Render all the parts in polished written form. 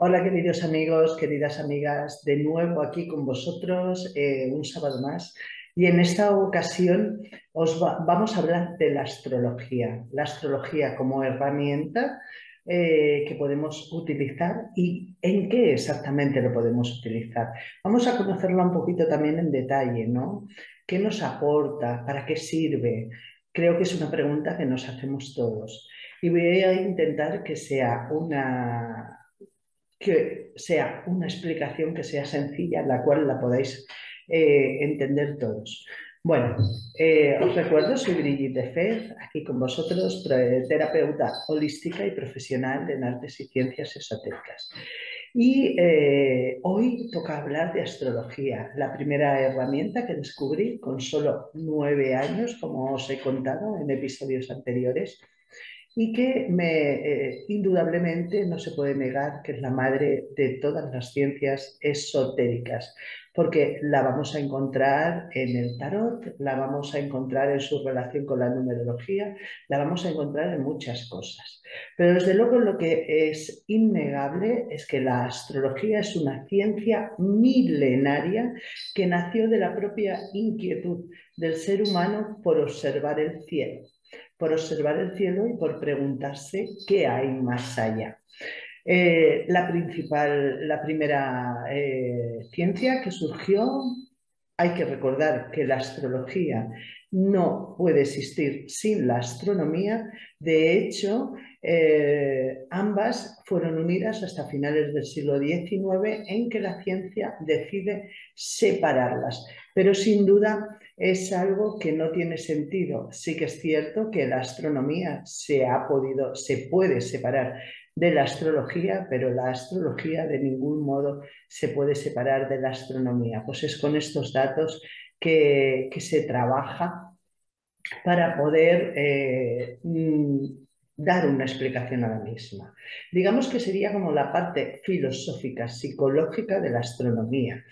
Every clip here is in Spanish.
Hola queridos amigos, queridas amigas, de nuevo aquí con vosotros un sábado más y en esta ocasión vamos a hablar de la astrología como herramienta que podemos utilizar y en qué exactamente lo podemos utilizar. Vamos a conocerla un poquito también en detalle, ¿no? ¿Qué nos aporta? ¿Para qué sirve? Creo que es una pregunta que nos hacemos todos y voy a intentar que sea una explicación que sea sencilla, en la cual la podáis entender todos. Bueno, os recuerdo, soy Brigitte Fez, aquí con vosotros, terapeuta holística y profesional en artes y ciencias esotéricas. Y hoy toca hablar de astrología, la primera herramienta que descubrí con solo 9 años, como os he contado en episodios anteriores, y que indudablemente no se puede negar que es la madre de todas las ciencias esotéricas, porque la vamos a encontrar en el tarot, la vamos a encontrar en su relación con la numerología, la vamos a encontrar en muchas cosas. Pero desde luego lo que es innegable es que la astrología es una ciencia milenaria que nació de la propia inquietud del ser humano por observar el cielo, y por preguntarse qué hay más allá. La primera ciencia que surgió, hay que recordar que la astrología no puede existir sin la astronomía. De hecho, ambas fueron unidas hasta finales del siglo XIX, en que la ciencia decide separarlas. Pero sin duda es algo que no tiene sentido. Sí que es cierto que la astronomía se puede separar de la astrología, pero la astrología de ningún modo se puede separar de la astronomía. Pues es con estos datos que se trabaja para poder dar una explicación a la misma. Digamos que sería como la parte filosófica, psicológica de la astronomía.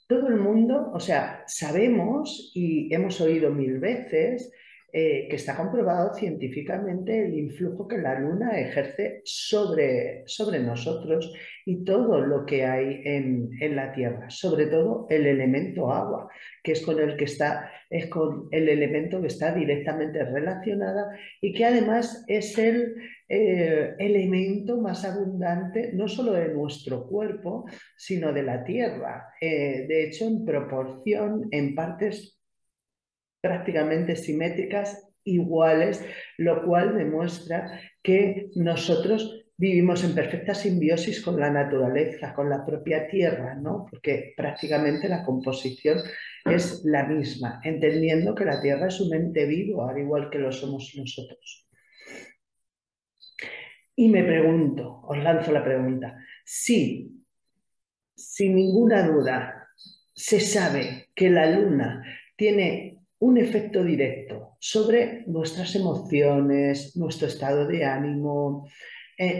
Todo el mundo, o sea, sabemos y hemos oído mil veces que está comprobado científicamente el influjo que la luna ejerce sobre nosotros y todo lo que hay en la Tierra, sobre todo el elemento agua, que es es con el elemento que está directamente relacionada y que además es el elemento más abundante no solo de nuestro cuerpo, sino de la Tierra. De hecho, en proporción, en partes prácticamente simétricas, iguales, lo cual demuestra que nosotros vivimos en perfecta simbiosis con la naturaleza, con la propia Tierra, ¿no? Porque prácticamente la composición es la misma, entendiendo que la Tierra es un ente vivo, al igual que lo somos nosotros. Y me pregunto, os lanzo la pregunta, si sin ninguna duda se sabe que la luna tiene un efecto directo sobre nuestras emociones, nuestro estado de ánimo,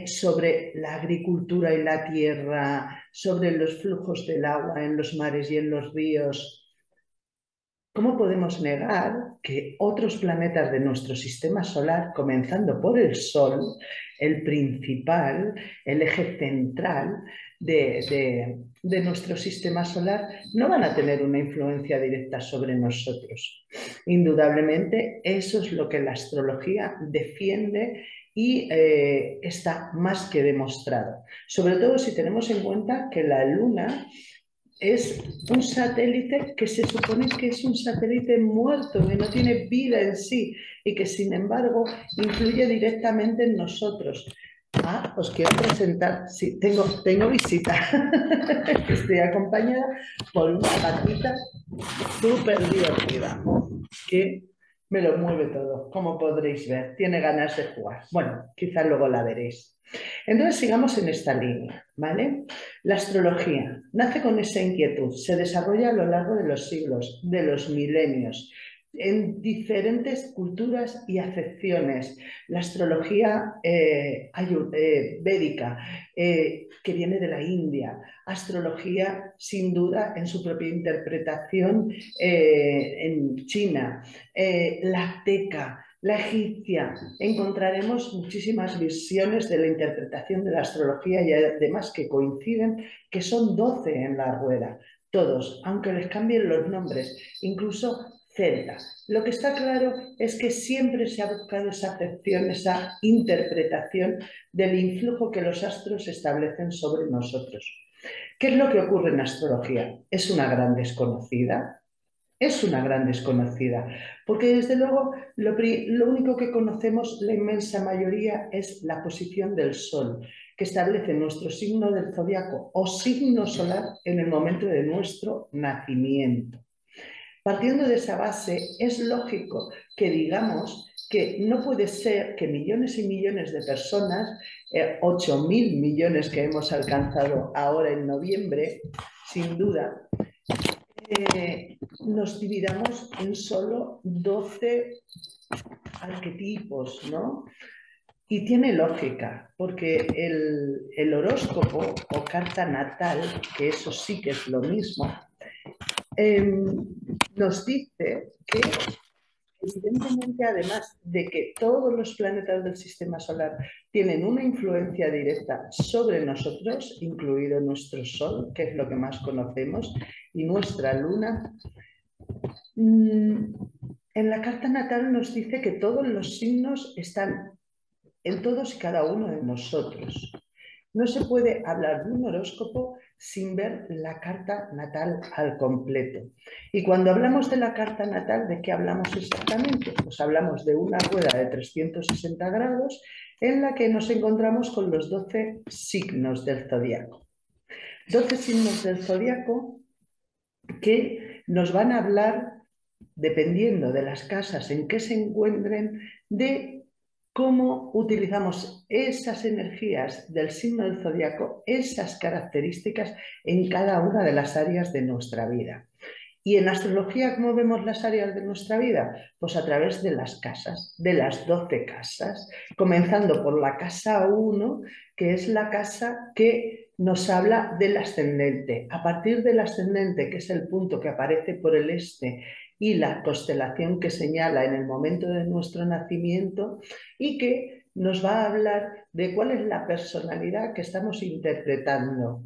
sobre la agricultura y la tierra, sobre los flujos del agua en los mares y en los ríos. ¿Cómo podemos negar que otros planetas de nuestro sistema solar, comenzando por el Sol, el principal, el eje central de nuestro sistema solar, no van a tener una influencia directa sobre nosotros? Indudablemente, eso es lo que la astrología defiende y está más que demostrado. Sobre todo si tenemos en cuenta que la Luna es un satélite que se supone que es un satélite muerto, que no tiene vida en sí y que sin embargo influye directamente en nosotros. Ah, os quiero presentar, sí, tengo visita. Estoy acompañada por una gatita súper divertida que me lo mueve todo, como podréis ver. Tiene ganas de jugar. Bueno, quizás luego la veréis. Entonces sigamos en esta línea, ¿vale? La astrología nace con esa inquietud, se desarrolla a lo largo de los siglos, de los milenios, en diferentes y acepciones. La astrología védica, que viene de la India, astrología sin duda en su propia interpretación en China, la azteca, la egipcia, encontraremos muchísimas visiones de la interpretación de la astrología y además que coinciden, que son 12 en la rueda, todos, aunque les cambien los nombres, incluso celta. Lo que está claro es que siempre se ha buscado esa acepción, esa interpretación del influjo que los astros establecen sobre nosotros. ¿Qué es lo que ocurre en astrología? Es una gran desconocida. Es una gran desconocida, porque desde luego lo único que conocemos la inmensa mayoría es la posición del Sol, que establece nuestro signo del zodiaco o signo solar en el momento de nuestro nacimiento. Partiendo de esa base, es lógico que digamos que no puede ser que millones y millones de personas, 8.000 millones que hemos alcanzado ahora en noviembre, sin duda, nos dividamos en solo 12 arquetipos, ¿no? Y tiene lógica, porque el horóscopo o carta natal, que eso sí que es lo mismo, nos dice que, evidentemente, además de que todos los planetas del sistema solar tienen una influencia directa sobre nosotros, incluido nuestro Sol, que es lo que más conocemos, y nuestra Luna, en la carta natal nos dice que todos los signos están en todos y cada uno de nosotros. No se puede hablar de un horóscopo sin ver la carta natal al completo. Y cuando hablamos de la carta natal, ¿de qué hablamos exactamente? Pues hablamos de una rueda de 360 grados en la que nos encontramos con los 12 signos del zodiaco. 12 signos del zodiaco que nos van a hablar, dependiendo de las casas en que se encuentren, de cómo utilizamos esas energías del signo del zodiaco, esas características en cada una de las áreas de nuestra vida. Y en astrología, ¿cómo vemos las áreas de nuestra vida? Pues a través de las casas, de las 12 casas, comenzando por la casa 1, que es la casa que nos habla del ascendente. A partir del ascendente, que es el punto que aparece por el este y la constelación que señala en el momento de nuestro nacimiento, y que nos va a hablar de cuál es la personalidad que estamos interpretando,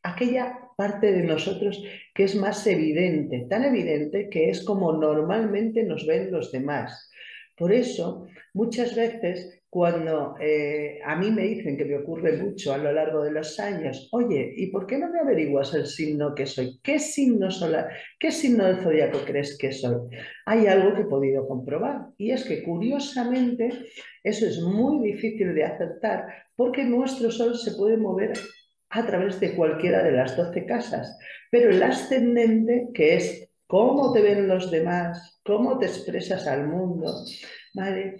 aquella parte de nosotros que es más evidente, tan evidente que es como normalmente nos ven los demás. Por eso, muchas veces cuando a mí me dicen, que me ocurre mucho a lo largo de los años, oye, ¿y por qué no me averiguas el signo que soy? ¿Qué signo solar, qué signo del zodiaco crees que soy? Hay algo que he podido comprobar, y es que curiosamente eso es muy difícil de acertar, porque nuestro sol se puede mover a través de cualquiera de las 12 casas, pero el ascendente, que es cómo te ven los demás, cómo te expresas al mundo, ¿vale?,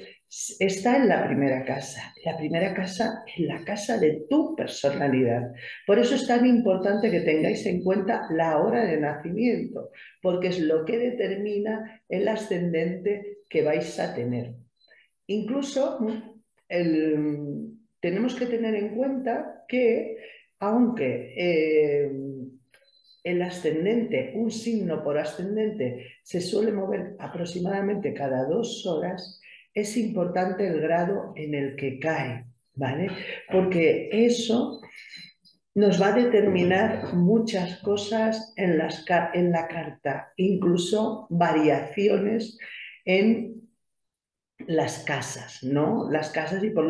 está en la primera casa. La primera casa es la casa de tu personalidad. Por eso es tan importante que tengáis en cuenta la hora de nacimiento, porque es lo que determina el ascendente que vais a tener. Incluso tenemos que tener en cuenta que, aunque el ascendente, un signo por ascendente, se suele mover aproximadamente cada 2 horas, es importante el grado en el que cae, ¿vale? Porque eso nos va a determinar muchas cosas en la carta, incluso variaciones en las casas, ¿no? Las casas y por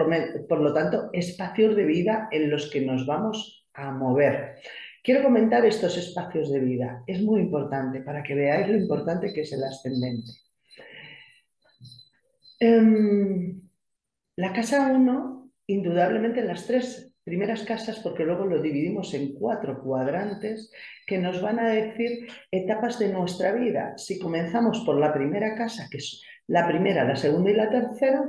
lo tanto espacios de vida en los que nos vamos a mover. Quiero comentar estos espacios de vida. Es muy importante para que veáis lo importante que es el ascendente. La casa 1, indudablemente las 3 primeras casas, porque luego lo dividimos en 4 cuadrantes, que nos van a decir etapas de nuestra vida. Si comenzamos por la primera casa, que es la primera, la segunda y la tercera,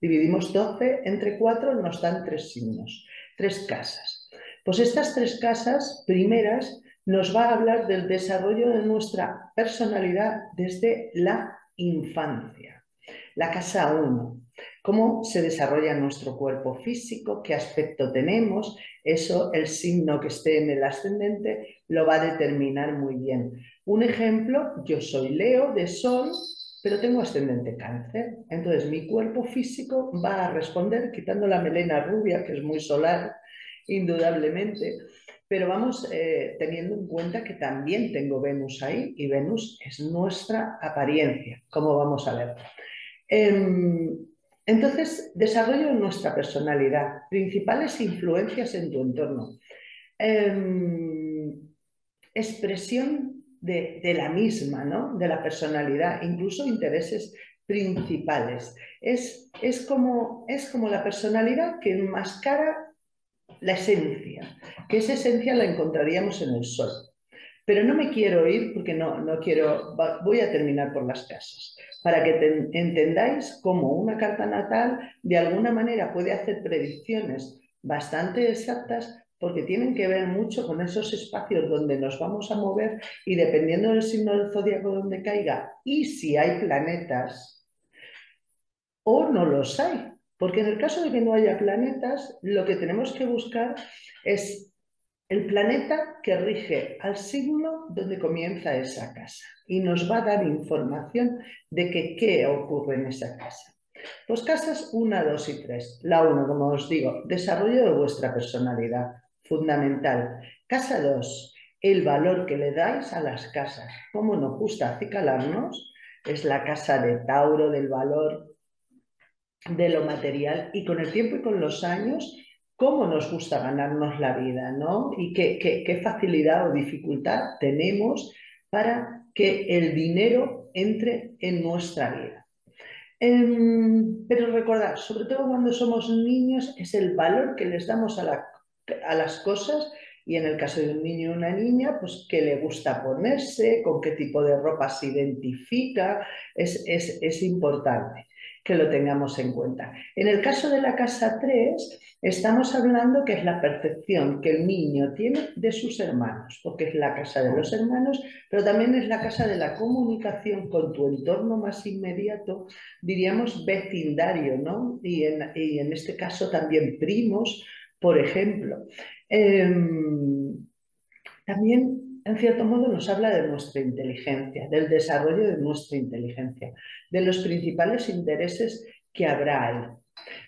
dividimos 12 entre 4, nos dan 3 signos, 3 casas. Pues estas 3 casas primeras nos va a hablar del desarrollo de nuestra personalidad desde la infancia. La casa 1, cómo se desarrolla nuestro cuerpo físico, qué aspecto tenemos, eso el signo que esté en el ascendente lo va a determinar muy bien. Un ejemplo, yo soy Leo de Sol pero tengo ascendente Cáncer. Entonces mi cuerpo físico va a responder quitando la melena rubia, que es muy solar, indudablemente, pero vamos teniendo en cuenta que también tengo Venus ahí y Venus es nuestra apariencia, como vamos a ver. Entonces, desarrollo nuestra personalidad, principales influencias en tu entorno, expresión de la misma, ¿no? De la personalidad, incluso intereses principales. Es como la personalidad que enmascara la esencia, que esa esencia la encontraríamos en el sol. Pero no me quiero ir porque no quiero, voy a terminar por las casas, para que entendáis cómo una carta natal de alguna manera puede hacer predicciones bastante exactas porque tienen que ver mucho con esos espacios donde nos vamos a mover y dependiendo del signo del zodiaco donde caiga y si hay planetas o no los hay. Porque en el caso de que no haya planetas, lo que tenemos que buscar es el planeta que rige al signo donde comienza esa casa y nos va a dar información de que qué ocurre en esa casa. Pues casas 1, 2 y 3. La 1, como os digo, desarrollo de vuestra personalidad, fundamental. Casa 2, el valor que le dais a las casas. ¿Cómo nos gusta acicalarnos? Es la casa de Tauro, del valor, de lo material y con el tiempo y con los años cómo nos gusta ganarnos la vida, ¿no? Y qué facilidad o dificultad tenemos para que el dinero entre en nuestra vida. Pero recordad, sobre todo cuando somos niños, es el valor que les damos a las cosas y en el caso de un niño o una niña, pues qué le gusta ponerse, con qué tipo de ropa se identifica, es importante que lo tengamos en cuenta. En el caso de la casa 3, estamos hablando que es la percepción que el niño tiene de sus hermanos, porque es la casa de los hermanos, pero también es la casa de la comunicación con tu entorno más inmediato, diríamos vecindario, ¿no? Y en este caso también primos, por ejemplo. También, en cierto modo, nos habla de nuestra inteligencia, del desarrollo de nuestra inteligencia, de los principales intereses que habrá ahí.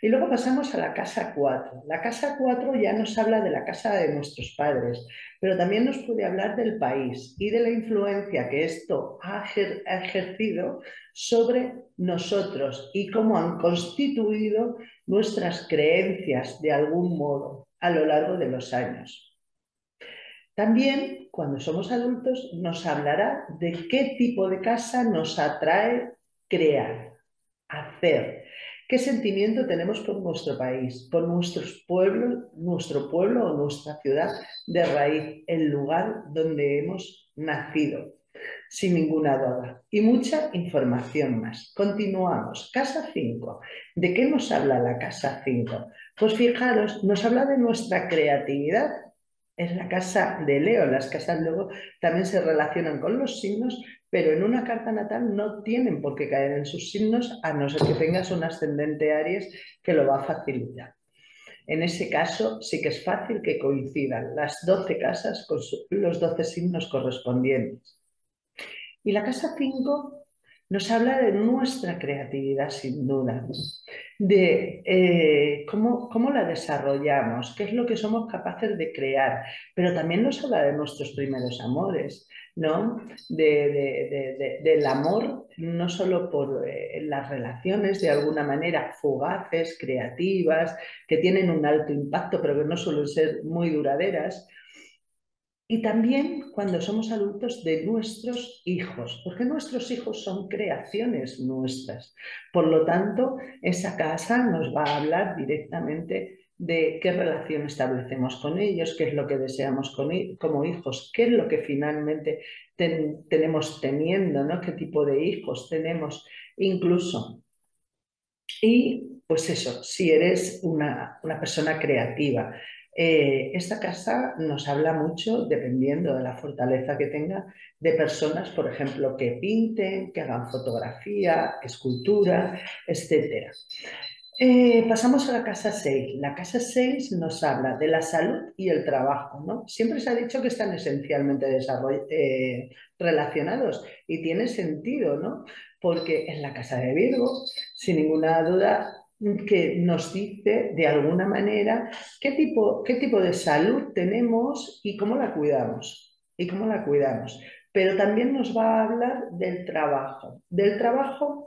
Y luego pasamos a la casa 4. La casa 4 ya nos habla de la casa de nuestros padres, pero también nos puede hablar del país y de la influencia que esto ha ejercido sobre nosotros y cómo han constituido nuestras creencias de algún modo a lo largo de los años. También, cuando somos adultos, nos hablará de qué tipo de casa nos atrae crear, hacer, qué sentimiento tenemos por nuestro país, por nuestros pueblos, nuestro pueblo o nuestra ciudad de raíz, el lugar donde hemos nacido, sin ninguna duda. Y mucha información más. Continuamos. Casa 5. ¿De qué nos habla la casa 5? Pues fijaros, nos habla de nuestra creatividad. Es la casa de Leo. Las casas luego también se relacionan con los signos, pero en una carta natal no tienen por qué caer en sus signos, a no ser que tengas un ascendente Aries que lo va a facilitar. En ese caso sí que es fácil que coincidan las 12 casas con los 12 signos correspondientes. Y la casa 5 nos habla de nuestra creatividad, sin duda, de cómo la desarrollamos, qué es lo que somos capaces de crear, pero también nos habla de nuestros primeros amores, ¿no? Del amor, no solo por las relaciones de alguna manera fugaces, creativas, que tienen un alto impacto, pero que no suelen ser muy duraderas, y también cuando somos adultos de nuestros hijos, porque nuestros hijos son creaciones nuestras. Por lo tanto, esa casa nos va a hablar directamente de qué relación establecemos con ellos, qué es lo que deseamos como hijos, qué es lo que finalmente tenemos teniendo, ¿no? Qué tipo de hijos tenemos incluso. Y pues eso, si eres una persona creativa, esta casa nos habla mucho, dependiendo de la fortaleza que tenga, de personas, por ejemplo, que pinten, que hagan fotografía, escultura, etcétera. Pasamos a la casa 6. La casa 6 nos habla de la salud y el trabajo, ¿no? Siempre se ha dicho que están esencialmente relacionados y tiene sentido, ¿no? Porque en la casa de Virgo, sin ninguna duda, que nos dice de alguna manera qué tipo de salud tenemos y cómo la cuidamos. Y cómo la cuidamos. Pero también nos va a hablar del trabajo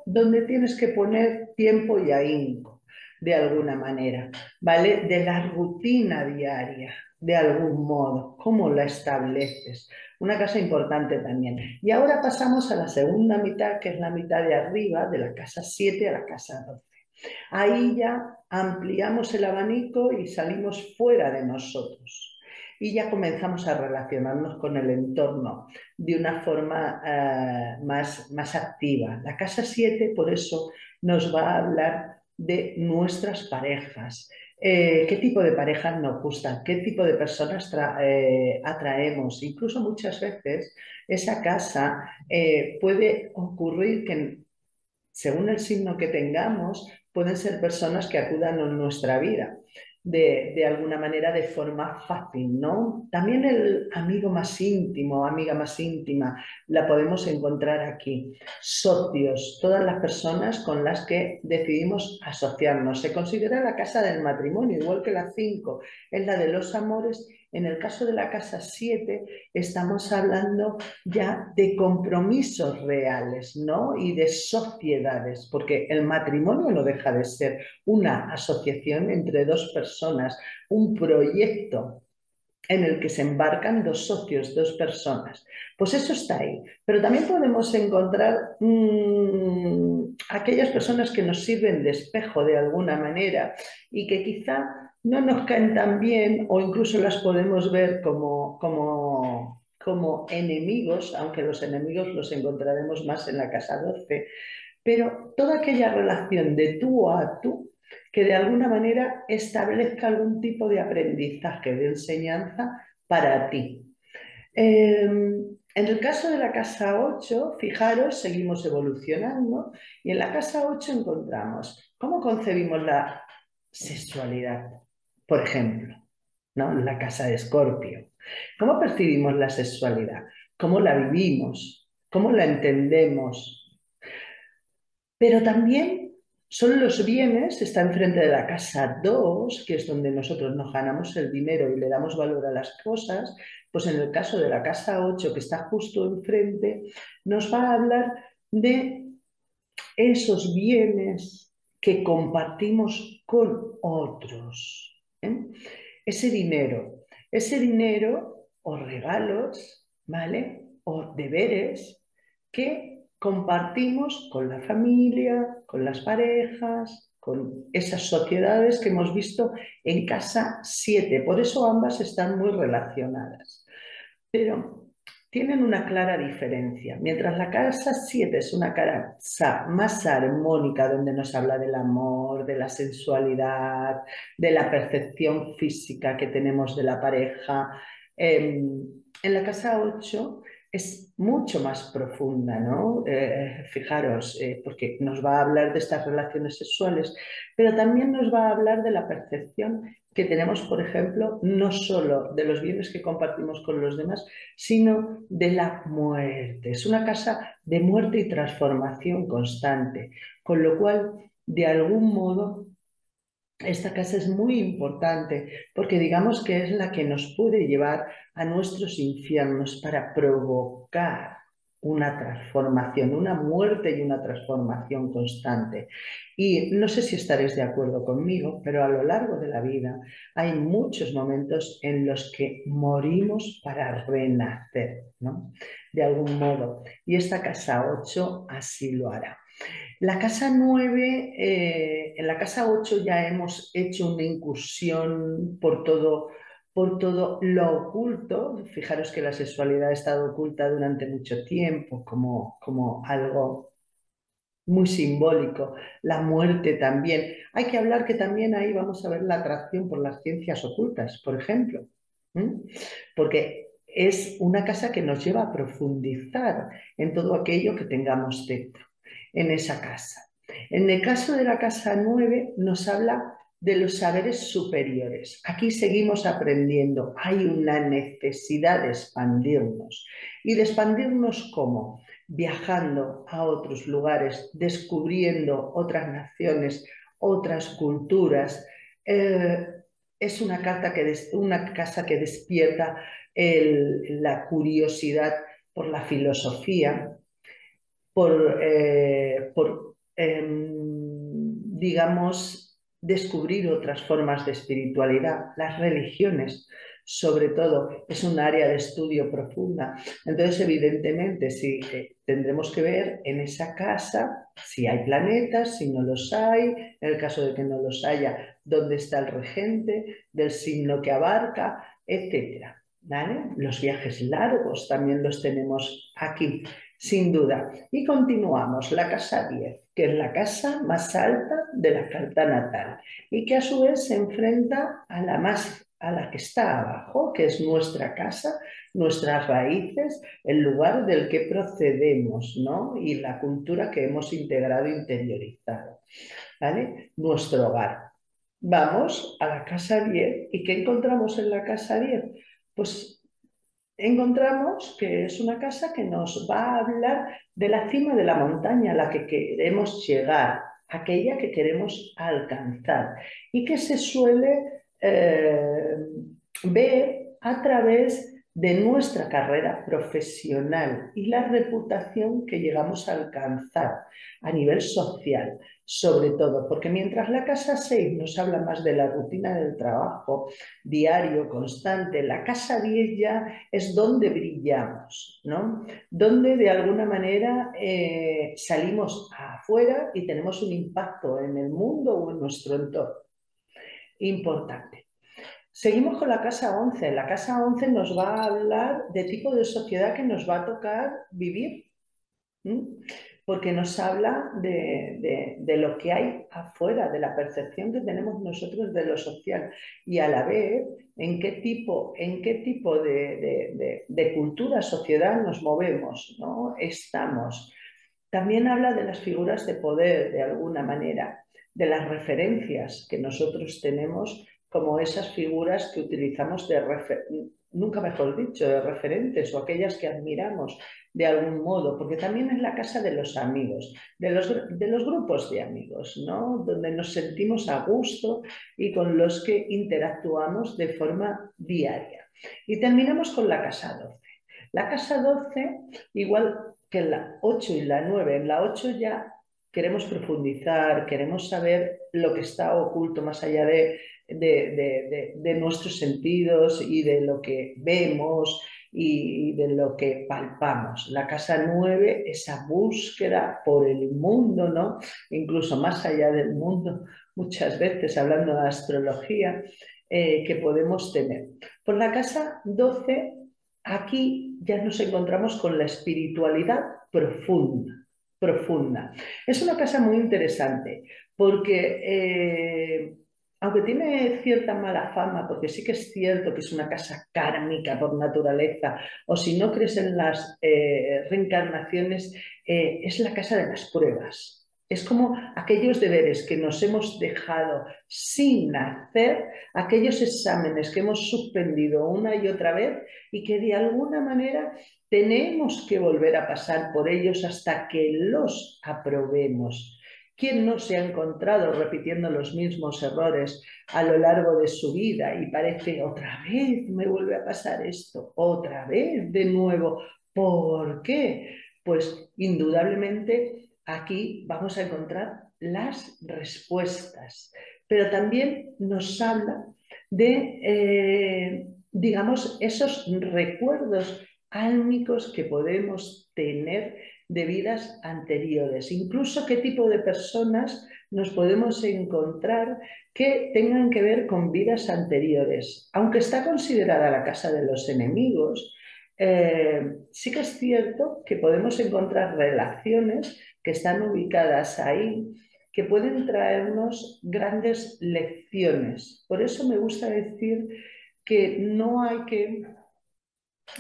donde tienes que poner tiempo y ahínco de alguna manera, ¿vale? De la rutina diaria, de algún modo, cómo la estableces. Una cosa importante también. Y ahora pasamos a la segunda mitad, que es la mitad de arriba, de la casa 7 a la casa 12. Ahí ya ampliamos el abanico y salimos fuera de nosotros. Y ya comenzamos a relacionarnos con el entorno de una forma más activa. La casa 7, por eso, nos va a hablar de nuestras parejas. ¿Qué tipo de parejas nos gustan? ¿Qué tipo de personas atraemos? Incluso muchas veces esa casa puede ocurrir que según el signo que tengamos, pueden ser personas que acudan a nuestra vida de alguna manera de forma fácil, ¿no? También el amigo más íntimo, amiga más íntima, la podemos encontrar aquí. Socios, todas las personas con las que decidimos asociarnos. Se considera la casa del matrimonio, igual que la 5, es la de los amores. En el caso de la casa 7, estamos hablando ya de compromisos reales, ¿no? Y de sociedades, porque el matrimonio no deja de ser una asociación entre dos personas, un proyecto en el que se embarcan dos socios, dos personas. Pues eso está ahí. Pero también podemos encontrar aquellas personas que nos sirven de espejo de alguna manera y que quizá no nos caen tan bien o incluso las podemos ver como enemigos, aunque los enemigos los encontraremos más en la casa 12, pero toda aquella relación de tú a tú que de alguna manera establezca algún tipo de aprendizaje, de enseñanza para ti. En el caso de la casa 8, fijaros, seguimos evolucionando y en la casa 8 encontramos cómo concebimos la sexualidad, por ejemplo, ¿no? En la casa de Escorpio. ¿Cómo percibimos la sexualidad? ¿Cómo la vivimos? ¿Cómo la entendemos? Pero también son los bienes, está enfrente de la casa 2, que es donde nosotros nos ganamos el dinero y le damos valor a las cosas, pues en el caso de la casa 8, que está justo enfrente, nos va a hablar de esos bienes que compartimos con otros. ¿Eh? Ese dinero o regalos, ¿vale? O deberes que compartimos con la familia, con las parejas, con esas sociedades que hemos visto en casa 7. Por eso ambas están muy relacionadas. Pero tienen una clara diferencia. Mientras la casa 7 es una casa más armónica, donde nos habla del amor, de la sensualidad, de la percepción física que tenemos de la pareja, en la casa 8 es mucho más profunda, ¿no? Fijaros, porque nos va a hablar de estas relaciones sexuales, pero también nos va a hablar de la percepción que tenemos, por ejemplo, no solo de los bienes que compartimos con los demás, sino de la muerte. Es una casa de muerte y transformación constante, con lo cual, de algún modo, esta casa es muy importante porque digamos que es la que nos puede llevar a nuestros infiernos para provocar una transformación, una muerte y una transformación constante. Y no sé si estaréis de acuerdo conmigo, pero a lo largo de la vida hay muchos momentos en los que morimos para renacer, ¿no? De algún modo. Y esta casa 8 así lo hará. La casa 9, en la casa 8 ya hemos hecho una incursión por todo lo oculto. Fijaros que la sexualidad ha estado oculta durante mucho tiempo como algo muy simbólico. La muerte también. Hay que hablar que también ahí vamos a ver la atracción por las ciencias ocultas, por ejemplo. ¿Mm? Porque es una casa que nos lleva a profundizar en todo aquello que tengamos dentro, en esa casa. En el caso de la casa 9 nos habla de los saberes superiores. Aquí seguimos aprendiendo. Hay una necesidad de expandirnos. ¿Y de expandirnos cómo? Viajando a otros lugares, descubriendo otras naciones, otras culturas. Es una, una casa que despierta la curiosidad por la filosofía, digamos, descubrir otras formas de espiritualidad. Las religiones, sobre todo, es un área de estudio profunda. Entonces, evidentemente, sí, tendremos que ver en esa casa si hay planetas, si no los hay, en el caso de que no los haya, dónde está el regente, del signo que abarca, etcétera. ¿Vale? Los viajes largos también los tenemos aquí, sin duda. Y continuamos, la casa 10, que es la casa más alta de la carta natal y que a su vez se enfrenta a la que está abajo, que es nuestra casa, nuestras raíces, el lugar del que procedemos, ¿no? Y la cultura que hemos integrado, interiorizado, ¿vale? Nuestro hogar. Vamos a la casa 10. ¿Y qué encontramos en la casa 10? Pues encontramos que es una casa que nos va a hablar de la cima de la montaña a la que queremos llegar, aquella que queremos alcanzar y que se suele ver a través de nuestra carrera profesional y la reputación que llegamos a alcanzar a nivel social, sobre todo, porque mientras la casa 6 nos habla más de la rutina del trabajo diario, constante, la casa 10 ya es donde brillamos, ¿no? Donde de alguna manera salimos afuera y tenemos un impacto en el mundo o en nuestro entorno. Importante. Seguimos con la casa 11. La casa 11 nos va a hablar de tipo de sociedad que nos va a tocar vivir, porque nos habla de lo que hay afuera, de la percepción que tenemos nosotros de lo social y a la vez en qué tipo de cultura, sociedad nos movemos, ¿no? Estamos. También habla de las figuras de poder, de alguna manera, de las referencias que nosotros tenemos como esas figuras que utilizamos nunca mejor dicho, de referentes o aquellas que admiramos de algún modo, porque también es la casa de los amigos, de los grupos de amigos, ¿no? Donde nos sentimos a gusto y con los que interactuamos de forma diaria. Y terminamos con la casa 12. La casa 12, igual que en la 8 y la 9, en la 8 ya queremos profundizar, queremos saber lo que está oculto más allá de nuestros sentidos y de lo que vemos y de lo que palpamos. La casa 9, esa búsqueda por el mundo, ¿no? Incluso más allá del mundo, muchas veces hablando de astrología, que podemos tener. Por la casa 12, aquí ya nos encontramos con la espiritualidad profunda. Profunda. Es una casa muy interesante porque aunque tiene cierta mala fama, porque sí que es cierto que es una casa kármica por naturaleza, o si no crees en las reencarnaciones, es la casa de las pruebas. Es como aquellos deberes que nos hemos dejado sin hacer, aquellos exámenes que hemos suspendido una y otra vez y que de alguna manera tenemos que volver a pasar por ellos hasta que los aprobemos. ¿Quién no se ha encontrado repitiendo los mismos errores a lo largo de su vida y parece otra vez me vuelve a pasar esto, otra vez de nuevo? ¿Por qué? Pues indudablemente aquí vamos a encontrar las respuestas, pero también nos habla de, digamos, esos recuerdos álmicos que podemos tener de vidas anteriores, incluso qué tipo de personas nos podemos encontrar que tengan que ver con vidas anteriores. Aunque está considerada la casa de los enemigos, sí que es cierto que podemos encontrar relaciones que están ubicadas ahí que pueden traernos grandes lecciones. Por eso me gusta decir que no hay que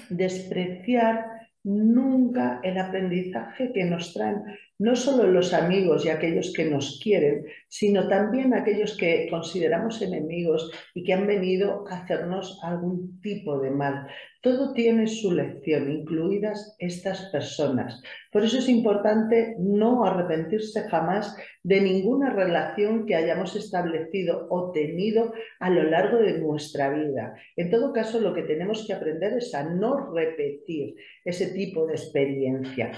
despreciar nunca el aprendizaje que nos traen no solo los amigos y aquellos que nos quieren, sino también aquellos que consideramos enemigos y que han venido a hacernos algún tipo de mal. Todo tiene su lección, incluidas estas personas. Por eso es importante no arrepentirse jamás de ninguna relación que hayamos establecido o tenido a lo largo de nuestra vida. En todo caso, lo que tenemos que aprender es a no repetir ese tipo de experiencia.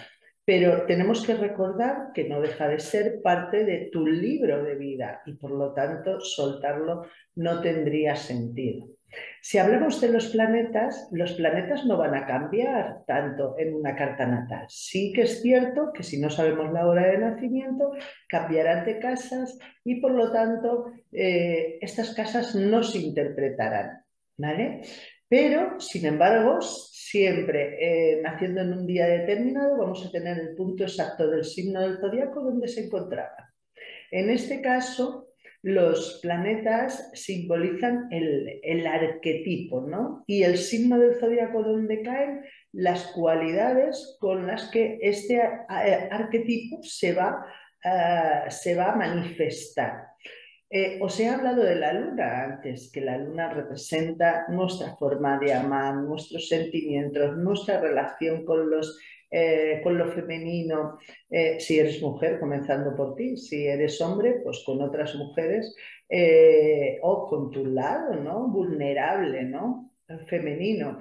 Pero tenemos que recordar que no deja de ser parte de tu libro de vida y por lo tanto soltarlo no tendría sentido. Si hablamos de los planetas no van a cambiar tanto en una carta natal. Sí que es cierto que si no sabemos la hora de nacimiento, cambiarán de casas y por lo tanto estas casas no se interpretarán, ¿vale? Pero, sin embargo, siempre naciendo en un día determinado vamos a tener el punto exacto del signo del zodiaco donde se encontraba. En este caso, los planetas simbolizan el arquetipo, ¿no? Y el signo del zodiaco donde caen las cualidades con las que este arquetipo se va a manifestar. Os he hablado de la luna antes, que la luna representa nuestra forma de amar, nuestros sentimientos, nuestra relación con lo femenino. Si eres mujer, comenzando por ti; si eres hombre, pues con otras mujeres, o con tu lado, ¿no? Vulnerable, ¿no? Femenino.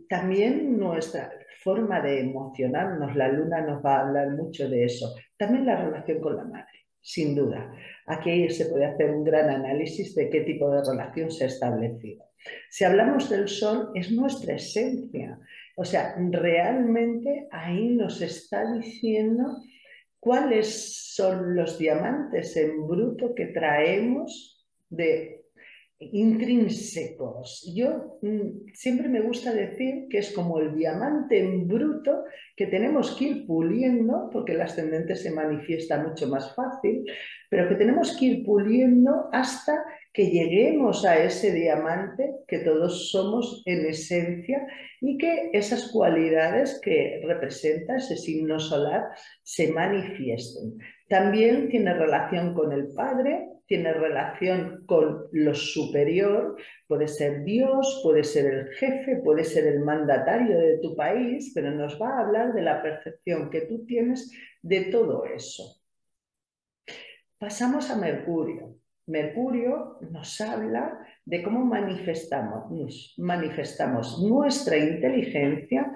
También nuestra forma de emocionarnos, la luna nos va a hablar mucho de eso. También la relación con la madre, sin duda. Aquí se puede hacer un gran análisis de qué tipo de relación se ha establecido. Si hablamos del sol, es nuestra esencia. O sea, realmente ahí nos está diciendo cuáles son los diamantes en bruto que traemos de intrínsecos. Yo siempre me gusta decir que es como el diamante en bruto que tenemos que ir puliendo, porque el ascendente se manifiesta mucho más fácil, pero que tenemos que ir puliendo hasta que lleguemos a ese diamante que todos somos en esencia y que esas cualidades que representa ese signo solar se manifiesten. También tiene relación con el padre, tiene relación con lo superior, puede ser Dios, puede ser el jefe, puede ser el mandatario de tu país, pero nos va a hablar de la percepción que tú tienes de todo eso. Pasamos a Mercurio. Mercurio nos habla de cómo manifestamos nuestra inteligencia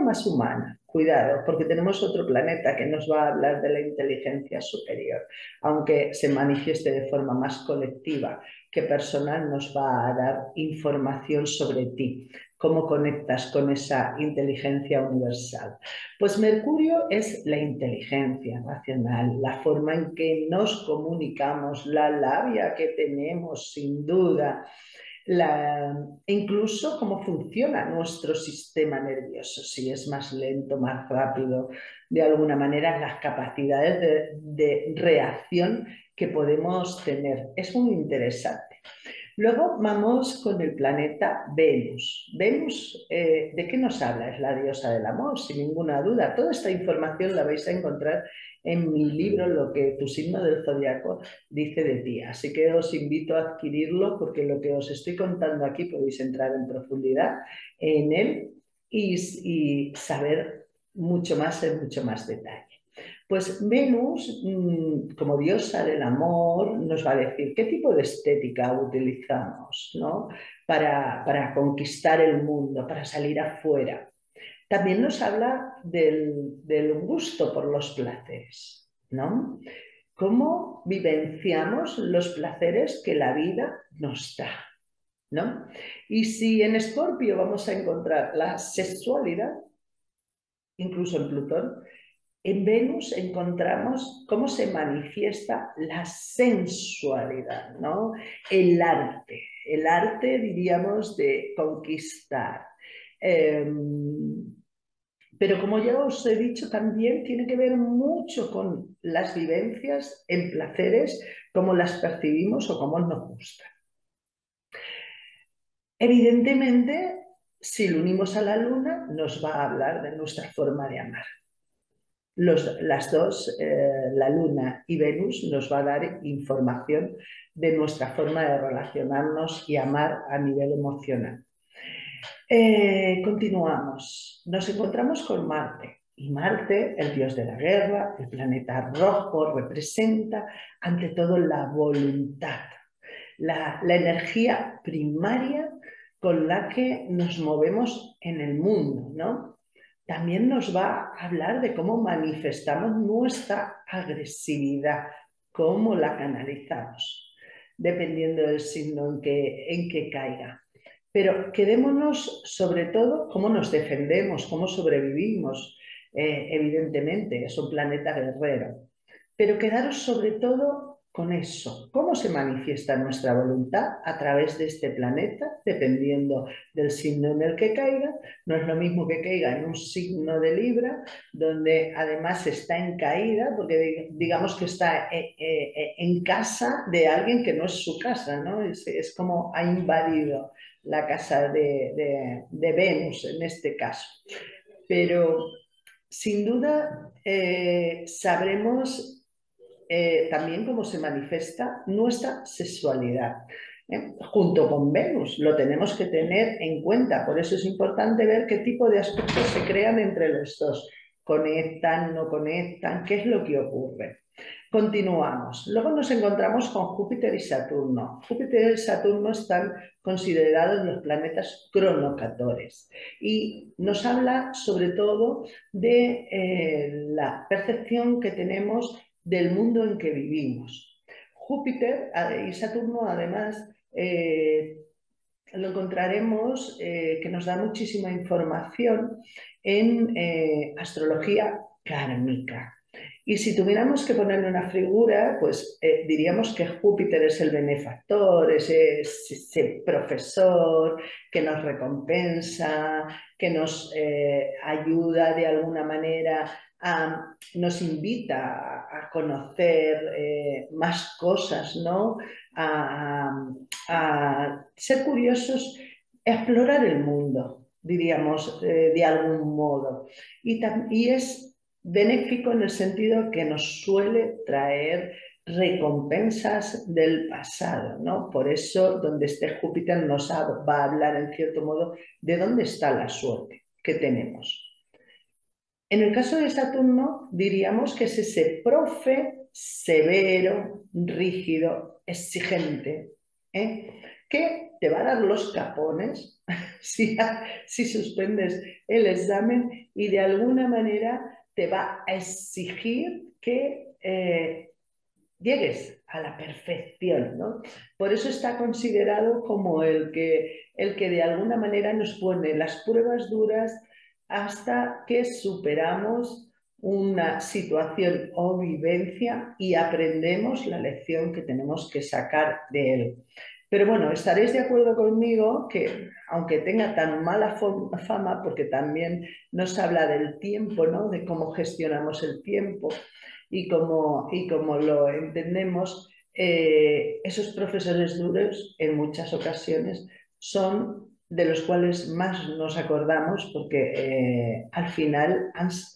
más humana. Cuidado, porque tenemos otro planeta que nos va a hablar de la inteligencia superior, aunque se manifieste de forma más colectiva que personal, nos va a dar información sobre ti, cómo conectas con esa inteligencia universal. Pues Mercurio es la inteligencia racional, la forma en que nos comunicamos, la labia que tenemos, sin duda, incluso cómo funciona nuestro sistema nervioso, si es más lento, más rápido, de alguna manera las capacidades de reacción que podemos tener. Es muy interesante. Luego vamos con el planeta Venus. Venus, ¿de qué nos habla? Es la diosa del amor, sin ninguna duda. Toda esta información la vais a encontrar en mi libro, Lo que tu signo del zodiaco dice de ti. Así que os invito a adquirirlo porque lo que os estoy contando aquí podéis entrar en profundidad en él y saber mucho más en mucho más detalle. Pues Venus, como diosa del amor, nos va a decir qué tipo de estética utilizamos, ¿no? Para conquistar el mundo, para salir afuera. También nos habla del gusto por los placeres, ¿no? Cómo vivenciamos los placeres que la vida nos da, ¿no? Y si en Escorpio vamos a encontrar la sexualidad, incluso en Plutón, en Venus encontramos cómo se manifiesta la sensualidad, ¿no? El arte, diríamos, de conquistar. Pero como ya os he dicho, también tiene que ver mucho con las vivencias en placeres, cómo las percibimos o cómo nos gusta. Evidentemente, si lo unimos a la luna, nos va a hablar de nuestra forma de amar. las dos, la Luna y Venus, nos va a dar información de nuestra forma de relacionarnos y amar a nivel emocional. Continuamos. Nos encontramos con Marte. Y Marte, el dios de la guerra, el planeta rojo, representa ante todo la voluntad, la energía primaria con la que nos movemos en el mundo, ¿no? También nos va a hablar de cómo manifestamos nuestra agresividad, cómo la canalizamos, dependiendo del signo en que caiga. Pero quedémonos sobre todo cómo nos defendemos, cómo sobrevivimos. Evidentemente, es un planeta guerrero. Pero quedaros sobre todo con eso, cómo se manifiesta nuestra voluntad a través de este planeta, dependiendo del signo en el que caiga. No es lo mismo que caiga en un signo de Libra, donde además está en caída, porque digamos que está en casa de alguien que no es su casa, ¿no? Es como ha invadido la casa de Venus en este caso. Pero sin duda sabremos también cómo se manifiesta nuestra sexualidad. Junto con Venus, lo tenemos que tener en cuenta. Por eso es importante ver qué tipo de aspectos se crean entre los dos. ¿Conectan, no conectan? ¿Qué es lo que ocurre? Continuamos. Luego nos encontramos con Júpiter y Saturno. Júpiter y Saturno están considerados los planetas cronocatores y nos habla sobre todo de la percepción que tenemos del mundo en que vivimos. Júpiter y Saturno además lo encontraremos que nos da muchísima información en astrología kármica. Y si tuviéramos que ponerle una figura, pues diríamos que Júpiter es el benefactor, ese profesor que nos recompensa, que nos ayuda de alguna manera, nos invita a conocer más cosas, ¿no? A ser curiosos, a explorar el mundo, diríamos, de algún modo. Y es benéfico en el sentido que nos suele traer recompensas del pasado, ¿no? Por eso, donde esté Júpiter nos va a hablar, en cierto modo, de dónde está la suerte que tenemos. En el caso de Saturno, diríamos que es ese profe severo, rígido, exigente, que te va a dar los capones si suspendes el examen y de alguna manera te va a exigir que llegues a la perfección, ¿no? Por eso está considerado como el que de alguna manera nos pone las pruebas duras hasta que superamos una situación o vivencia y aprendemos la lección que tenemos que sacar de él. Pero bueno, estaréis de acuerdo conmigo que, aunque tenga tan mala fama, porque también nos habla del tiempo, ¿no? De cómo gestionamos el tiempo y como lo entendemos, esos profesores duros en muchas ocasiones son de los cuales más nos acordamos porque al final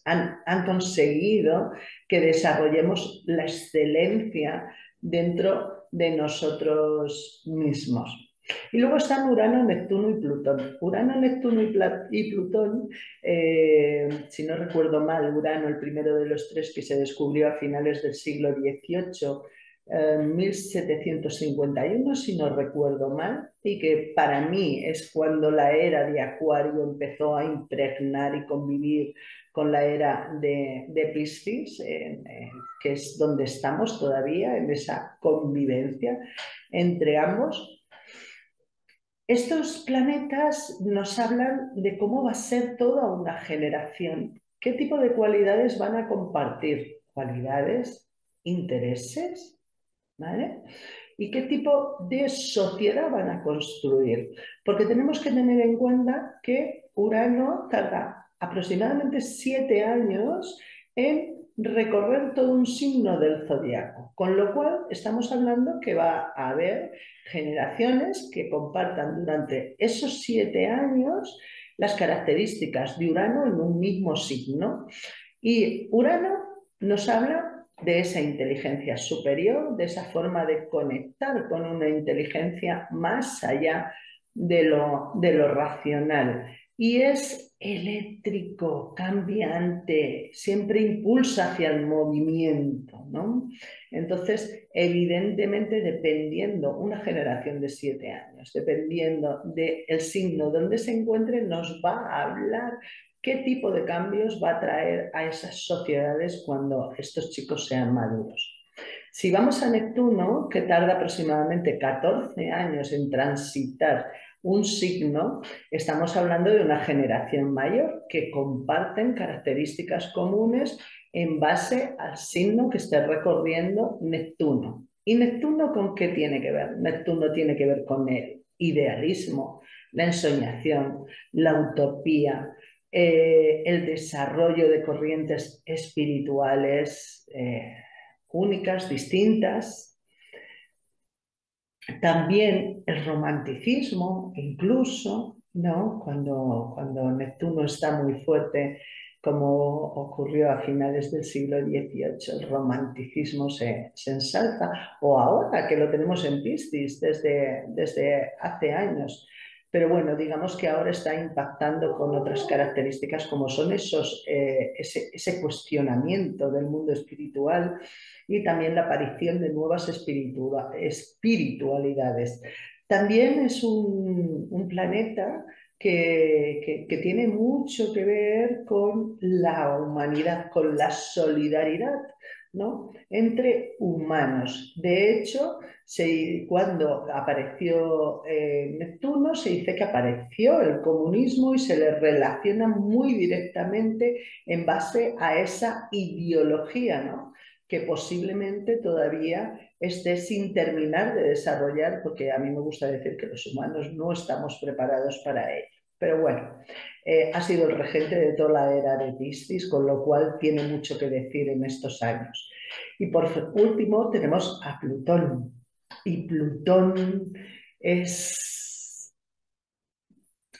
han conseguido que desarrollemos la excelencia dentro de nosotros mismos. Y luego están Urano, Neptuno y Plutón. Urano, Neptuno y Plutón, si no recuerdo mal, Urano, el primero de los tres que se descubrió a finales del siglo XVIII, 1751, si no recuerdo mal, y que para mí es cuando la era de Acuario empezó a impregnar y convivir con la era de Piscis, que es donde estamos todavía, en esa convivencia entre ambos. Estos planetas nos hablan de cómo va a ser toda una generación, qué tipo de cualidades van a compartir, cualidades, intereses, ¿vale? Y qué tipo de sociedad van a construir. Porque tenemos que tener en cuenta que Urano tarda aproximadamente 7 años en recorrer todo un signo del zodiaco, con lo cual estamos hablando que va a haber generaciones que compartan durante esos 7 años las características de Urano en un mismo signo. Y Urano nos habla de esa inteligencia superior, de esa forma de conectar con una inteligencia más allá de lo racional. Y es eléctrico, cambiante, siempre impulsa hacia el movimiento, ¿no? Entonces, evidentemente, dependiendo, una generación de 7 años, dependiendo del signo donde se encuentre, nos va a hablar qué tipo de cambios va a traer a esas sociedades cuando estos chicos sean maduros. Si vamos a Neptuno, que tarda aproximadamente 14 años en transitar un signo, estamos hablando de una generación mayor que comparten características comunes en base al signo que esté recorriendo Neptuno. ¿Y Neptuno con qué tiene que ver? Neptuno tiene que ver con el idealismo, la ensoñación, la utopía, el desarrollo de corrientes espirituales únicas, distintas. También el romanticismo, incluso, ¿no? Cuando Neptuno está muy fuerte, como ocurrió a finales del siglo XVIII, el romanticismo se ensalza, o ahora que lo tenemos en Piscis desde hace años. Pero bueno, digamos que ahora está impactando con otras características como son ese cuestionamiento del mundo espiritual y también la aparición de nuevas espiritualidades. También es un planeta que tiene mucho que ver con la humanidad, con la solidaridad, ¿no? Entre humanos. De hecho, cuando apareció Neptuno, se dice que apareció el comunismo y se le relaciona muy directamente en base a esa ideología, ¿no? Que posiblemente todavía esté sin terminar de desarrollar, porque a mí me gusta decir que los humanos no estamos preparados para ello. Pero bueno, ha sido el regente de toda la era de Piscis, con lo cual tiene mucho que decir en estos años. Y por último tenemos a Plutón. Y Plutón es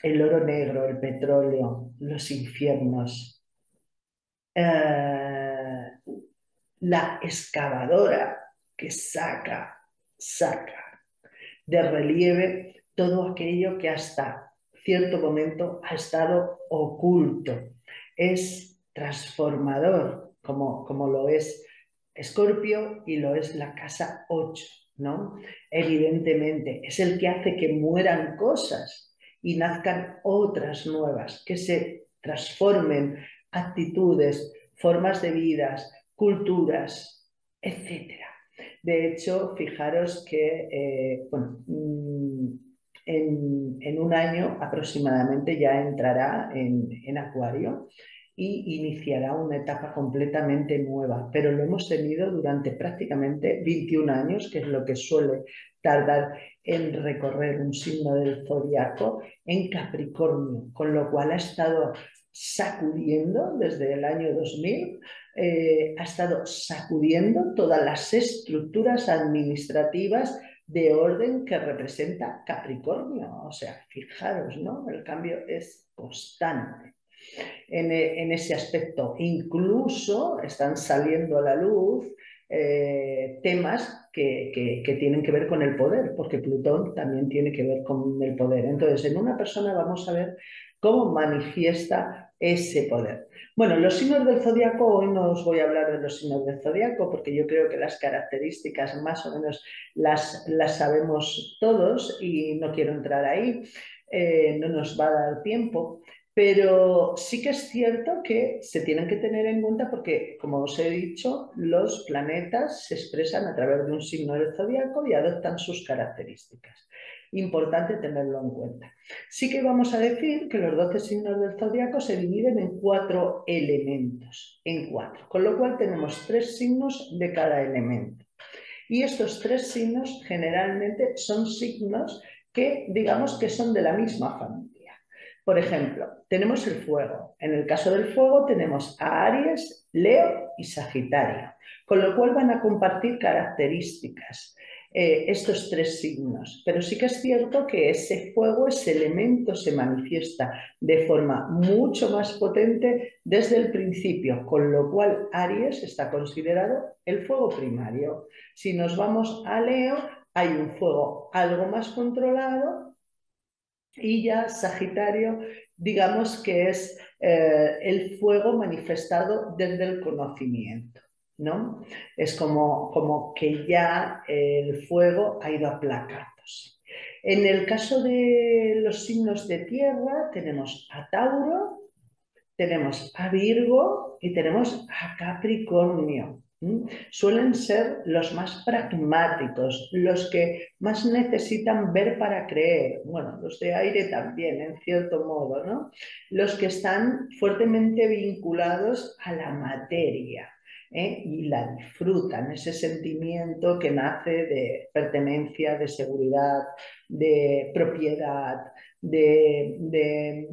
el oro negro, el petróleo, los infiernos. La excavadora que saca de relieve todo aquello que hasta cierto momento ha estado oculto. Es transformador, como lo es Escorpio y lo es la casa 8, ¿no? Evidentemente, es el que hace que mueran cosas y nazcan otras nuevas, que se transformen actitudes, formas de vidas, culturas, etcétera. De hecho, fijaros que bueno, en un año aproximadamente ya entrará en Acuario y iniciará una etapa completamente nueva, pero lo hemos tenido durante prácticamente 21 años, que es lo que suele tardar en recorrer un signo del zodiaco en Capricornio, con lo cual ha estado sacudiendo desde el año 2000, ha estado sacudiendo todas las estructuras administrativas de orden que representa Capricornio. O sea, fijaros, ¿no? El cambio es constante en ese aspecto. Incluso están saliendo a la luz temas que tienen que ver con el poder, porque Plutón también tiene que ver con el poder. Entonces, en una persona vamos a ver cómo manifiesta ese poder. Bueno, los signos del zodiaco, hoy no os voy a hablar de los signos del zodiaco, porque yo creo que las características más o menos las sabemos todos y no quiero entrar ahí, no nos va a dar tiempo. Pero sí que es cierto que se tienen que tener en cuenta porque, como os he dicho, los planetas se expresan a través de un signo del zodiaco y adoptan sus características. Importante tenerlo en cuenta. Sí que vamos a decir que los 12 signos del zodiaco se dividen en 4 elementos, en 4, con lo cual tenemos 3 signos de cada elemento. Y estos 3 signos generalmente son signos que digamos que son de la misma familia. Por ejemplo, tenemos el fuego. En el caso del fuego tenemos a Aries, Leo y Sagitario, con lo cual van a compartir características. estos tres signos. Pero sí que es cierto que ese fuego, ese elemento se manifiesta de forma mucho más potente desde el principio, con lo cual Aries está considerado el fuego primario. Si nos vamos a Leo, hay un fuego algo más controlado y ya Sagitario, digamos que es el fuego manifestado desde el conocimiento, ¿no? Es como que ya el fuego ha ido aplacándose. En el caso de los signos de tierra, tenemos a Tauro, tenemos a Virgo y tenemos a Capricornio. Suelen ser los más pragmáticos, los que más necesitan ver para creer. Bueno, los de aire también, en cierto modo, ¿no? Los que están fuertemente vinculados a la materia. Y la disfrutan, ese sentimiento que nace de pertenencia, de seguridad, de propiedad, de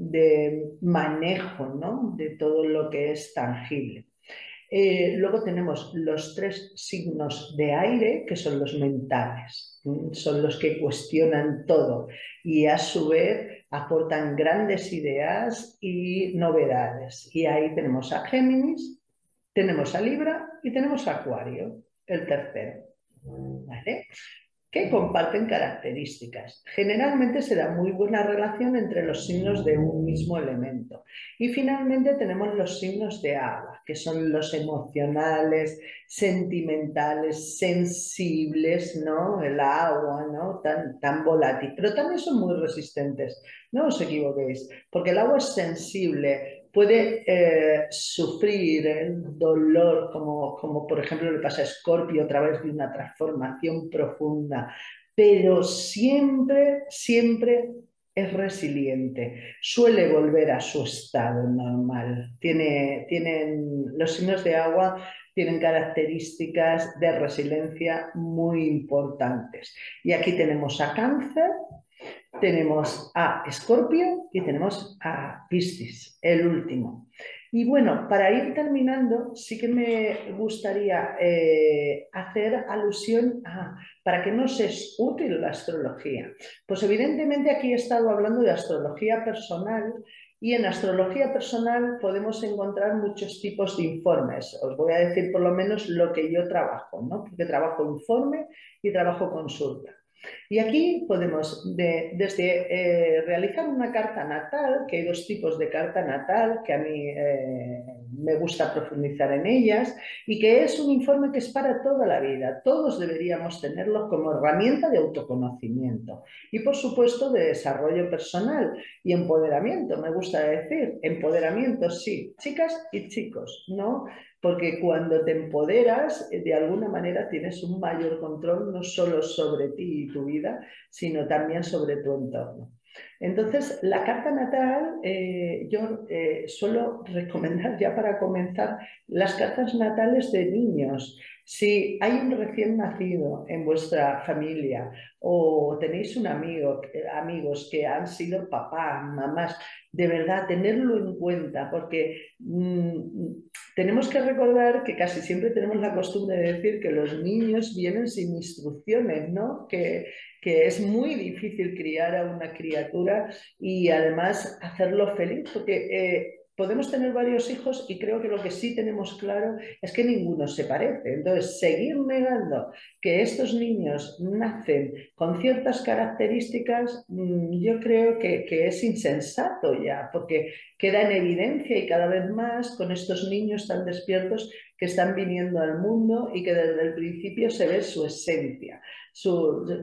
manejo, ¿no? De todo lo que es tangible. Luego tenemos los tres signos de aire, que son los mentales, son los que cuestionan todo y a su vez aportan grandes ideas y novedades. Y ahí tenemos a Géminis, tenemos a Libra y tenemos a Acuario, el tercero. ¿Vale? Que comparten características. Generalmente se da muy buena relación entre los signos de un mismo elemento. Y finalmente tenemos los signos de agua, que son los emocionales, sentimentales, sensibles, ¿no? El agua, ¿no? Tan volátil, pero también son muy resistentes. No os equivoquéis, porque el agua es sensible, puede sufrir el dolor, como por ejemplo le pasa a Escorpio a través de una transformación profunda, pero siempre, siempre es resiliente, suele volver a su estado normal. Los signos de agua tienen características de resiliencia muy importantes. Y aquí tenemos a Cáncer, tenemos a Escorpio y tenemos a Piscis, el último. Y bueno, para ir terminando, sí que me gustaría hacer alusión a para qué nos es útil la astrología. Pues evidentemente aquí he estado hablando de astrología personal y en astrología personal podemos encontrar muchos tipos de informes. Os voy a decir por lo menos lo que yo trabajo, ¿no? Porque trabajo informe y trabajo consulta. Y aquí podemos, desde realizar una carta natal, que hay dos tipos de carta natal, que a mí me gusta profundizar en ellas, y que es un informe que es para toda la vida. Todos deberíamos tenerlo como herramienta de autoconocimiento y, por supuesto, de desarrollo personal y empoderamiento. Me gusta decir, empoderamiento, sí, chicas y chicos, ¿no? Porque cuando te empoderas, de alguna manera tienes un mayor control no solo sobre ti y tu vida, sino también sobre tu entorno. Entonces, la carta natal, yo suelo recomendar ya para comenzar las cartas natales de niños. Si hay un recién nacido en vuestra familia o tenéis un amigo, amigos que han sido papás, mamás, de verdad, tenerlo en cuenta, porque tenemos que recordar que casi siempre tenemos la costumbre de decir que los niños vienen sin instrucciones, ¿no? Que es muy difícil criar a una criatura y además hacerlo feliz, porque podemos tener varios hijos y creo que lo que sí tenemos claro es que ninguno se parece. Entonces, seguir negando que estos niños nacen con ciertas características, yo creo que es insensato ya, porque queda en evidencia y cada vez más con estos niños tan despiertos que están viniendo al mundo y que desde el principio se ve su esencia,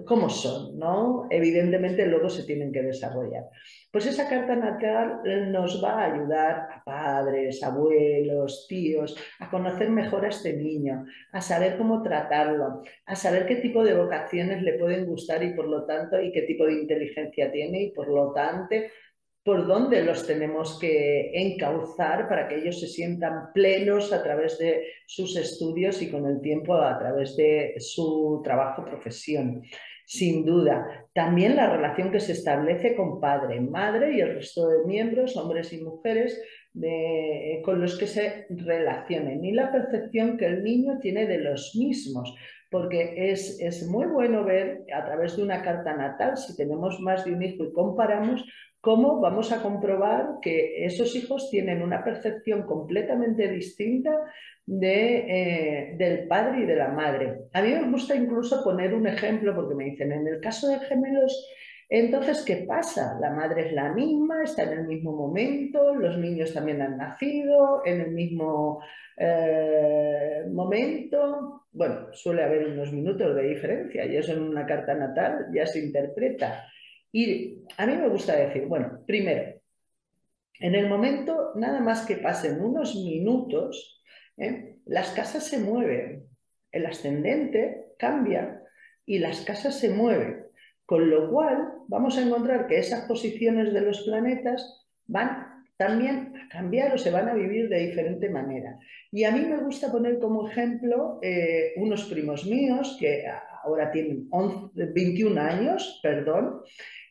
cómo son, ¿no? Evidentemente luego se tienen que desarrollar. Pues esa carta natal nos va a ayudar a padres, abuelos, tíos, a conocer mejor a este niño, a saber cómo tratarlo, a saber qué tipo de vocaciones le pueden gustar y por lo tanto, y qué tipo de inteligencia tiene y por lo tanto, por dónde los tenemos que encauzar para que ellos se sientan plenos a través de sus estudios y con el tiempo a través de su trabajo, profesión. Sin duda, también la relación que se establece con padre, madre y el resto de miembros, hombres y mujeres, con los que se relacionen y la percepción que el niño tiene de los mismos, porque es muy bueno ver a través de una carta natal, si tenemos más de un hijo y comparamos, cómo vamos a comprobar que esos hijos tienen una percepción completamente distinta del padre y de la madre. A mí me gusta incluso poner un ejemplo, porque me dicen, en el caso de gemelos, entonces, ¿qué pasa? La madre es la misma, está en el mismo momento, los niños también han nacido en el mismo momento. Bueno, suele haber unos minutos de diferencia y eso en una carta natal ya se interpreta. Y a mí me gusta decir, bueno, primero, en el momento, nada más que pasen unos minutos, las casas se mueven, el ascendente cambia y las casas se mueven. Con lo cual, vamos a encontrar que esas posiciones de los planetas van también a cambiar o se van a vivir de diferente manera. Y a mí me gusta poner como ejemplo unos primos míos que ahora tienen 21 años, perdón,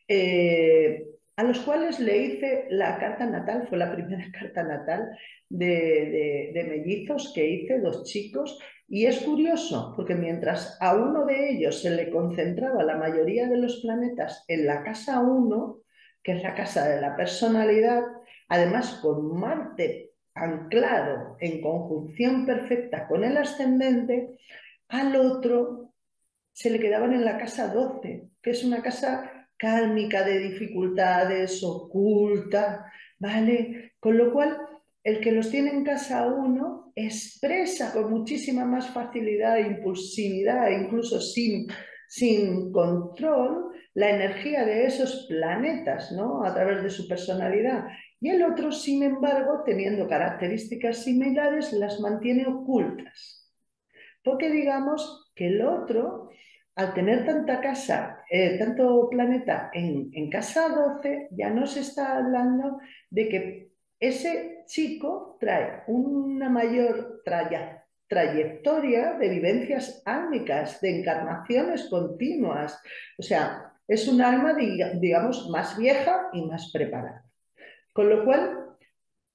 eh, a los cuales le hice la carta natal, fue la primera carta natal de mellizos que hice, dos chicos, y es curioso, porque mientras a uno de ellos se le concentraba la mayoría de los planetas en la casa 1, que es la casa de la personalidad, además con Marte anclado en conjunción perfecta con el ascendente, al otro se le quedaban en la casa 12, que es una casa kármica de dificultades, oculta, ¿vale? Con lo cual, el que los tiene en casa 1 expresa con muchísima más facilidad e impulsividad, incluso sin control, la energía de esos planetas, ¿no? A través de su personalidad. Y el otro, sin embargo, teniendo características similares, las mantiene ocultas. Porque digamos que el otro, al tener tanta casa, tanto planeta en casa 12, ya nos está hablando de que ese chico trae una mayor trayectoria de vivencias álmicas, de encarnaciones continuas. O sea, es un alma, digamos, más vieja y más preparada. Con lo cual,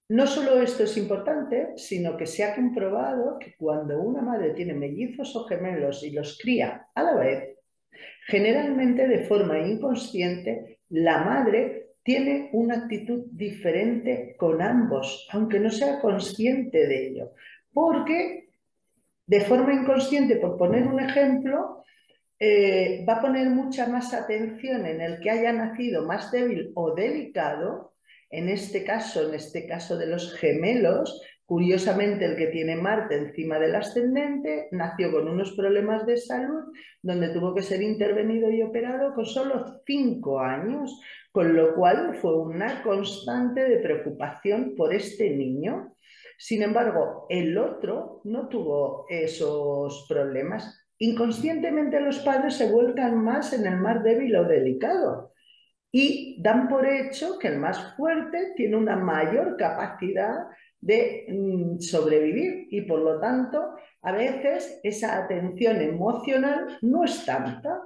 no solo esto es importante, sino que se ha comprobado que cuando una madre tiene mellizos o gemelos y los cría a la vez, generalmente de forma inconsciente, la madre tiene una actitud diferente con ambos, aunque no sea consciente de ello. Porque de forma inconsciente, por poner un ejemplo, va a poner mucha más atención en el que haya nacido más débil o delicado. En este caso de los gemelos, curiosamente el que tiene Marte encima del ascendente nació con unos problemas de salud donde tuvo que ser intervenido y operado con solo 5 años, con lo cual fue una constante de preocupación por este niño. Sin embargo, el otro no tuvo esos problemas. Inconscientemente los padres se vuelcan más en el más débil o delicado y dan por hecho que el más fuerte tiene una mayor capacidad de sobrevivir y por lo tanto a veces esa atención emocional no es tanta.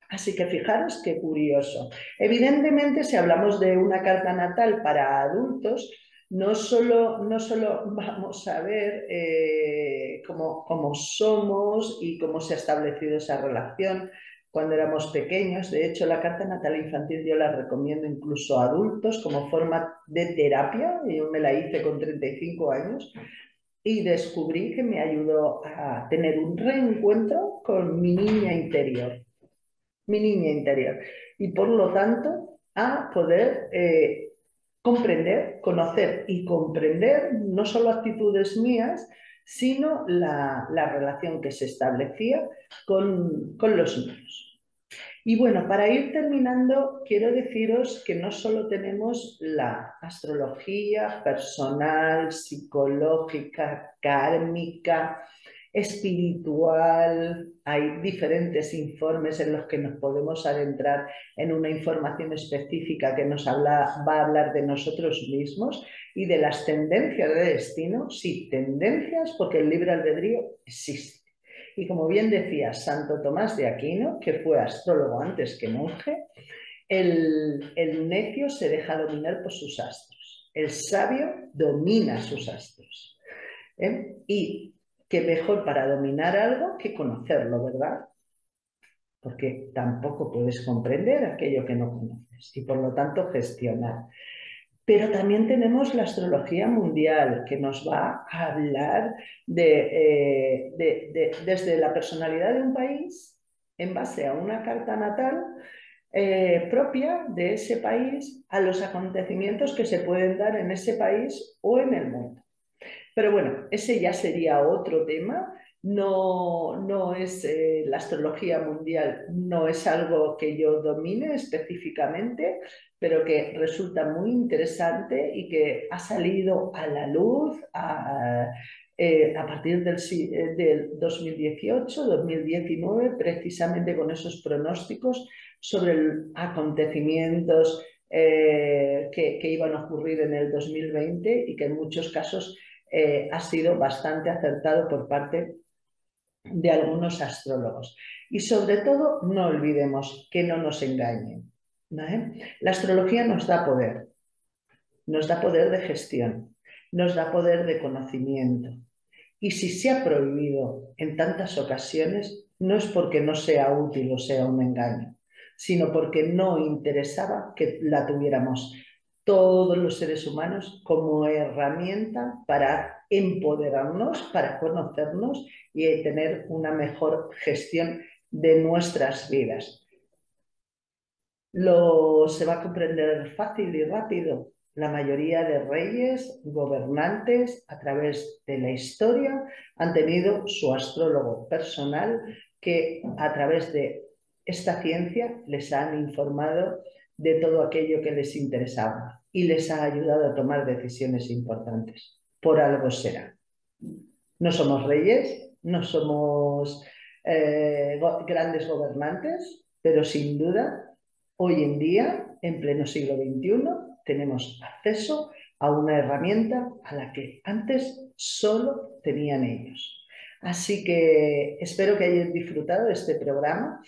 Así que fijaros qué curioso. Evidentemente, si hablamos de una carta natal para adultos, no solo vamos a ver cómo somos y cómo se ha establecido esa relación cuando éramos pequeños. De hecho, la carta natal infantil yo la recomiendo incluso a adultos como forma de terapia. Yo me la hice con 35 años y descubrí que me ayudó a tener un reencuentro con mi niña interior, y por lo tanto a poder comprender, conocer y comprender no solo actitudes mías, sino la relación que se establecía con los niños. Y bueno, para ir terminando, quiero deciros que no solo tenemos la astrología personal, psicológica, kármica, espiritual, hay diferentes informes en los que nos podemos adentrar en una información específica que va a hablar de nosotros mismos y de las tendencias de destino. Sí, tendencias, porque el libre albedrío existe. Y como bien decía Santo Tomás de Aquino, que fue astrólogo antes que monje, el necio se deja dominar por sus astros, el sabio domina sus astros. Y que mejor para dominar algo que conocerlo, ¿verdad? Porque tampoco puedes comprender aquello que no conoces y por lo tanto gestionar. Pero también tenemos la astrología mundial, que nos va a hablar desde la personalidad de un país en base a una carta natal propia de ese país a los acontecimientos que se pueden dar en ese país o en el mundo. Pero bueno, ese ya sería otro tema. No es la astrología mundial, no es algo que yo domine específicamente, pero que resulta muy interesante y que ha salido a la luz a partir del 2018-2019, precisamente con esos pronósticos sobre acontecimientos que iban a ocurrir en el 2020 y que en muchos casos ha sido bastante acertado por parte de algunos astrólogos. Y sobre todo, no olvidemos que no nos engañen, ¿vale? La astrología nos da poder de gestión, nos da poder de conocimiento. Y si se ha prohibido en tantas ocasiones, no es porque no sea útil o sea un engaño, sino porque no interesaba que la tuviéramos todos los seres humanos como herramienta para empoderarnos, para conocernos y tener una mejor gestión de nuestras vidas. Se va a comprender fácil y rápido. La mayoría de reyes, gobernantes, a través de la historia, han tenido su astrólogo personal que a través de esta ciencia les han informado de todo aquello que les interesaba y les ha ayudado a tomar decisiones importantes. Por algo será. No somos reyes, no somos grandes gobernantes, pero sin duda hoy en día, en pleno siglo XXI, tenemos acceso a una herramienta a la que antes solo tenían ellos. Así que espero que hayáis disfrutado de este programa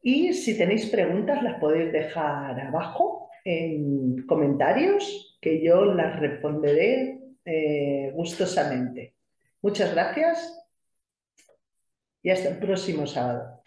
y si tenéis preguntas las podéis dejar abajo en comentarios que yo las responderé gustosamente. Muchas gracias y hasta el próximo sábado.